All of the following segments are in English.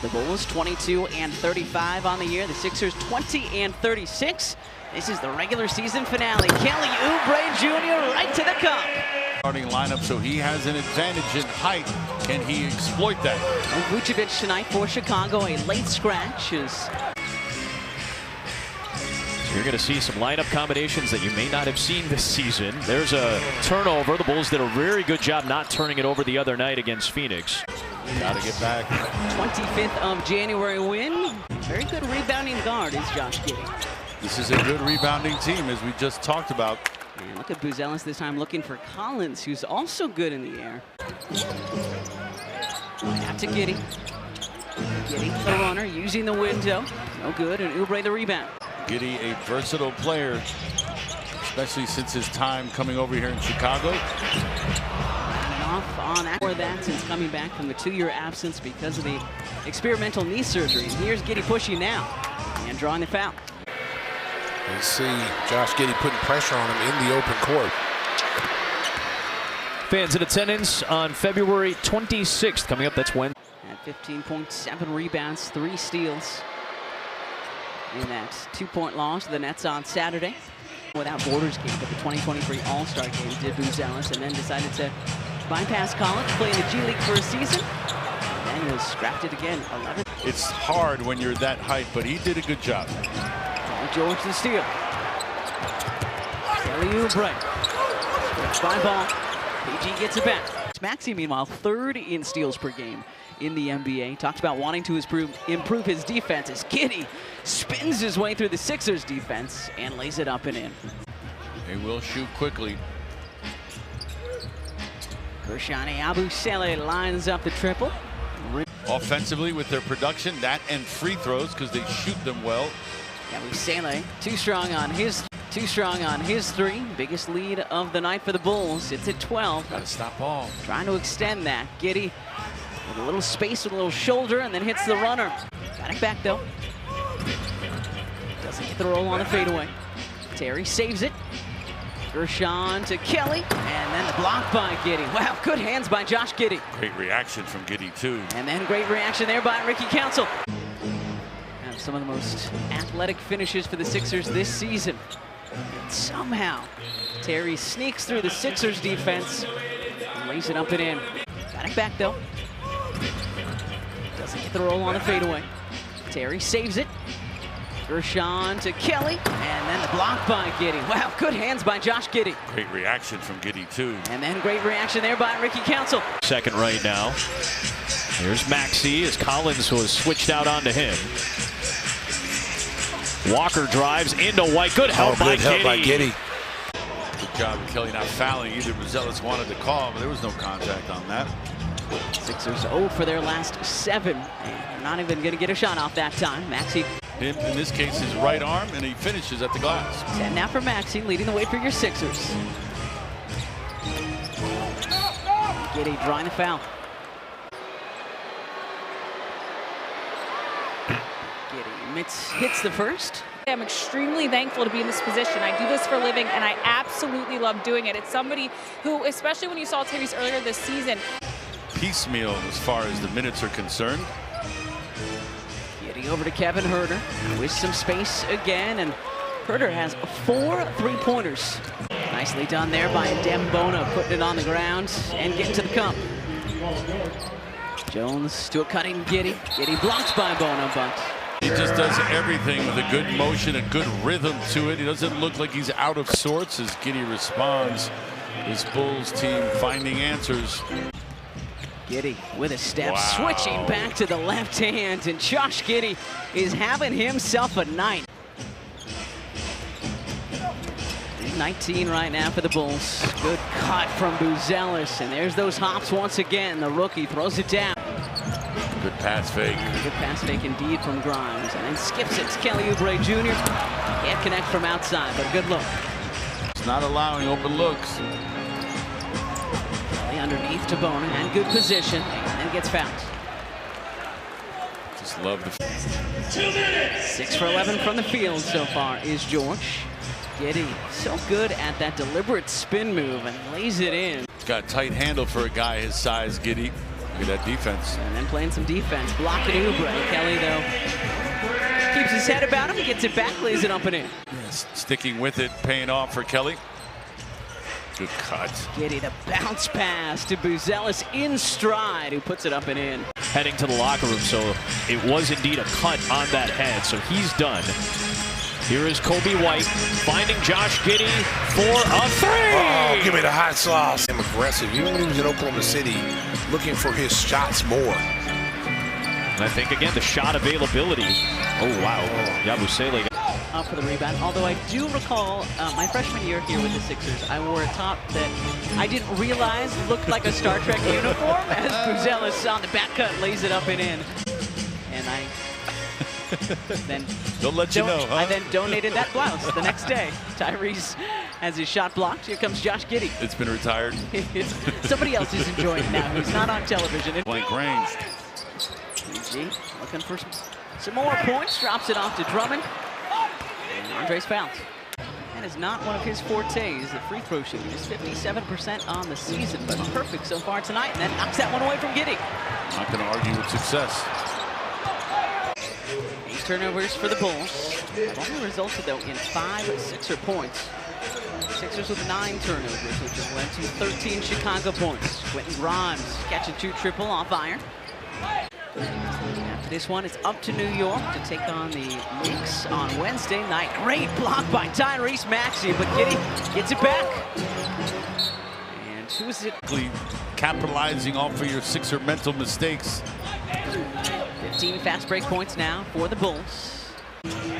The Bulls 22-35 on the year. The Sixers 20-36. This is the regular season finale. Kelly Oubre Jr. right to the cup. Starting lineup, so he has an advantage in height. Can he exploit that? And Vucevic tonight for Chicago, a late scratch. So you're going to see some lineup combinations that you may not have seen this season. There's a turnover. The Bulls did a very good job not turning it over the other night against Phoenix. Got to get back. 25th of January win. Very good rebounding guard is Josh Giddey. This is a good rebounding team, as we just talked about. And look at Buzelis this time looking for Collins, who's also good in the air. Out to Giddey. Giddey, the runner, using the window. No good, and Oubre the rebound. Giddey, a versatile player, especially since his time coming over here in Chicago. Off on that, or that since coming back from the 2-year absence because of the experimental knee surgery. And here's Giddey pushing now and drawing the foul. You see Josh Giddey putting pressure on him in the open court. Fans in attendance on February 26th coming up. That's when. At 15.7 rebounds, 3 steals in that 2-point loss to the Nets on Saturday. Without Borders camp at the 2023 All-Star game, did Buzelis, and then decided to bypass college, play in the G League for a season, and was drafted again. 11. It's hard when you're that height, but he did a good job. George the steal. Kelly Oubre. Stretched by ball. PG gets it back. Maxey, meanwhile, 3rd in steals per game in the NBA. Talks about wanting to improve his defense as Giddey spins his way through the Sixers defense and lays it up and in. They will shoot quickly. Gershani Abusele lines up the triple. Offensively with their production, that and free throws, because they shoot them well. Abusele too strong on his 3. Biggest lead of the night for the Bulls. It's at 12. Got to stop ball. Trying to extend that. Giddey with a little space with a little shoulder and then hits the runner. Got it back though. Doesn't get the roll on the fadeaway. Terry saves it. Gershon to Kelly, and then the block by Giddey. Wow, good hands by Josh Giddey. Great reaction from Giddey too. And then great reaction there by Ricky Council. And some of the most athletic finishes for the Sixers this season. And somehow, Terry sneaks through the Sixers defense and lays it up and in. Got it back though. Doesn't get the roll on the fadeaway. Terry saves it. Gershon to Kelly, and then the block by Giddey. Wow, good hands by Josh Giddey. Great reaction from Giddey too. And then great reaction there by Ricky Council. Second right now. Here's Maxey as Collins was switched out onto him. Walker drives into White. Good help by Giddey. Good job of Kelly not fouling. Either Buzelis wanted to call, but there was no contact on that. Sixers 0 for their last 7. And not even going to get a shot off that time. Maxey. Him, in this case, his right arm, and he finishes at the glass. 10 now for Maxey, leading the way for your Sixers. Giddey drawing the foul. Giddey hits the first. I'm extremely thankful to be in this position. I do this for a living, and I absolutely love doing it. It's somebody who, especially when you saw Tyrese earlier this season. Piecemeal as far as the minutes are concerned. Over to Kevin Huerter with some space again, and Huerter has 4 3-pointers. Nicely done there by Dembona, putting it on the ground and getting to the cup. Jones to a cutting Giddey. Giddey blocked by Bona, but he just does everything with a good motion, a good rhythm to it. He doesn't look like he's out of sorts as Giddey responds. This Bulls team finding answers. Giddey with a step, switching back to the left hand, and Josh Giddey is having himself a night. 19 right now for the Bulls. Good cut from Buzelis, and there's those hops once again. The rookie throws it down. Good pass fake. Good pass fake indeed from Grimes, and then skips it. It's Kelly Oubre Jr. Can't connect from outside, but a good look. It's not allowing open looks. Underneath to Bona, and good position, and then gets fouled. Just love the 6 for 11 from the field so far is George. Giddey, so good at that deliberate spin move, and lays it in. He's got a tight handle for a guy his size, Giddey. Look at that defense. And then playing some defense. Blocking Oubre. Kelly, though, keeps his head about him, gets it back, lays it up and in. Yes, sticking with it, paying off for Kelly. Good cut. Giddey, the bounce pass to Buzelis in stride, who puts it up and in. Heading to the locker room, so it was indeed a cut on that head, so he's done. Here is Kobe White finding Josh Giddey for a three. Oh, give me the hot sauce. I'm aggressive. Even when he was in Oklahoma City, looking for his shots more. And I think, again, the shot availability. Oh, wow. Yabusele. Up for the rebound, although I do recall my freshman year here with the Sixers, I wore a top that I didn't realize looked like a Star Trek uniform as Buzelis on the back cut lays it up and in. And I then I then donated that blouse the next day. Tyrese has his shot blocked. Here comes Josh Giddey. It's been retired. Somebody else is enjoying it now. He's not on television. Blank range. PG looking for some more points. Drops it off to Drummond. And Andres fouled. That is not one of his fortes. The free throw shooting is 57% on the season, but perfect so far tonight. And then knocks that one away from Giddey. Not going to argue with success. 8 turnovers for the Bulls. Have only resulted, though, in 5 Sixer points. Sixers with 9 turnovers, which has led to 13 Chicago points. Quentin Grimes catch and shoot triple off iron. After this one, it's up to New York to take on the Knicks on Wednesday night. Great block by Tyrese Maxey, but Giddey gets it back. And who is it? Capitalizing off of your Sixer mental mistakes. 15 fast break points now for the Bulls.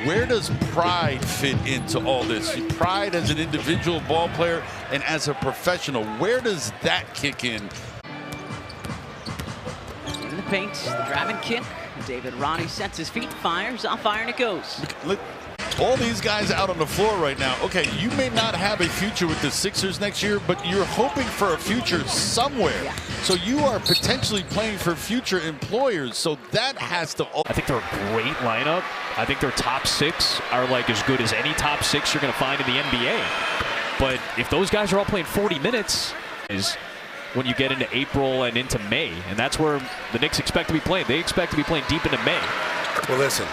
Where does pride fit into all this? Pride as an individual ball player and as a professional, where does that kick in? In the paint, the driving kick. David Roddy sets his feet, fires, off iron it goes. Look, all these guys out on the floor right now. Okay, you may not have a future with the Sixers next year, but you're hoping for a future somewhere. Yeah. So you are potentially playing for future employers. So that has to. I think they're a great lineup. I think their top 6 are like as good as any top 6 you're going to find in the NBA. But if those guys are all playing 40 minutes, is when you get into April and into May, and that's where the Knicks expect to be playing. They expect to be playing deep into May. Well, listen,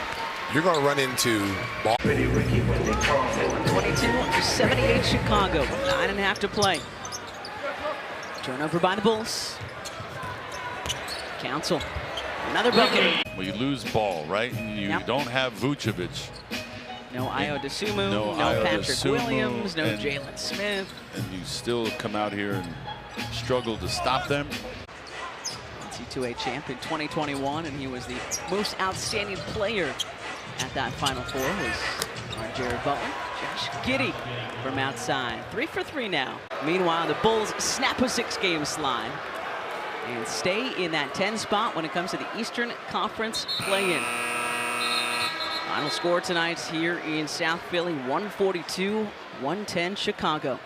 you're going to run into ball. 22-78 Chicago, 9.5 to play. Turnover by the Bulls. Council, another bucket. Well, you lose ball, right? And you don't have Vucevic. No Ayo Dosunmu, no Ayo Patrick Dosunmu, Williams, no Jalen Smith. And you still come out here and struggle to stop them. NCAA champ in 2021, and he was the most outstanding player at that Final Four was our Jared Butler. Josh Giddey from outside. 3 for 3 now. Meanwhile, the Bulls snap a 6-game slide and stay in that 10 spot when it comes to the Eastern Conference play-in. Final score tonight here in South Philly, 142-110 Chicago.